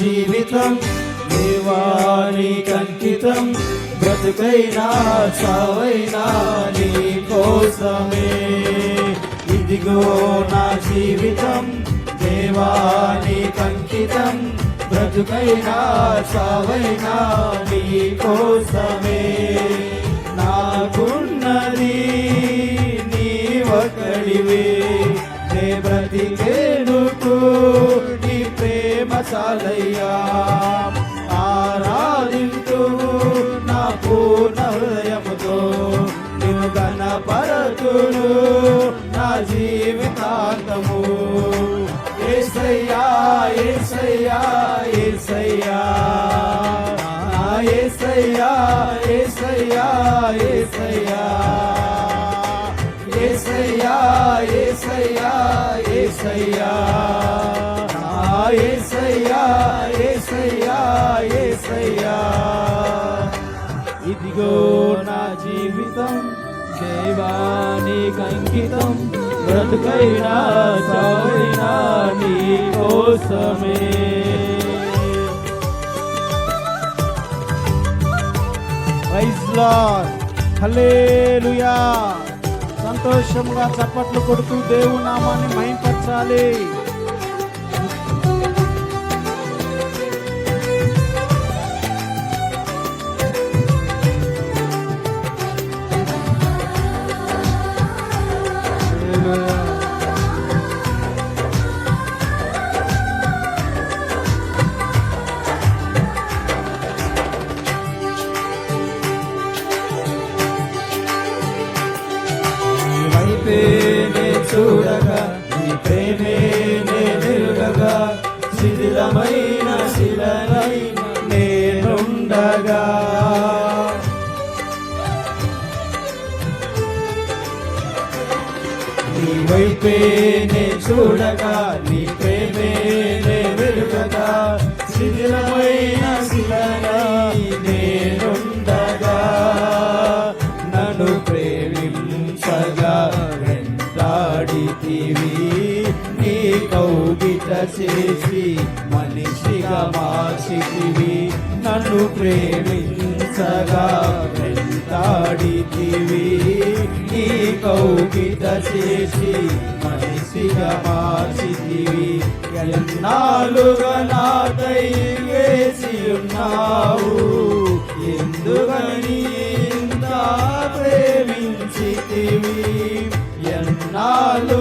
జీవితం దేవానికి అంకితం, బ్రతుకైనా చావైనా నీ కోసమే. ఇదిగో నా జీవితం దేవానికి అంకితం, బ్రతుకైనా చావైనా నీ కోసమే. నాకున్నది నీ ఒక్కడివే, నే బ్రతికేందుకు నీ ప్రేమ చాలయ్యా. ఆరాధింతు నా పూర్ణ హృదయముతో, నిన్ను ఘనపరతును నా జీవితాంతము. యేసయ్యా యేసయ్యా యేసయ్యా యేసయ్యా యేసయ్యా యేసయ్యా యేసయ్యా యేసయ్యా యేసయ్యా యేసయ్యా యేసయ్యా యేసయ్యా. ఇదిగో నా జీవితం దేవానికి అంకితం, బ్రతుకైనా చావైనా నీ కోసమే. ప్రైజ్ లార్డ్, హల్లెలూయా. సంతోషముగా చప్పట్లు కొడుతూ దేవుని నామాన్ని మహిమపరచాలి. చూడగా నీ ప్రేమే నెరుగగా, శిథిలమైన శిలనై నేనుండగా. నీ వైపే నే చూడగా నీ ప్రేమే నెరుగగా, శిథిలమైన శిలనై నేనుండగా. నన్ను ప్రేమించగా వెంటాడితివి, నీ కౌగిట చేసి మనిషిగా మార్చితివి. నన్ను ప్రేమించగా వెంటాడితివి, నీ కౌగిట చేసి మనిషిగా మార్చితివి. ఎన్నాళ్ళుగా నాకై వేచి ఉన్నావు, ఎందుకని ఇంత ప్రేమించితివి. ఎన్నాళ్ళు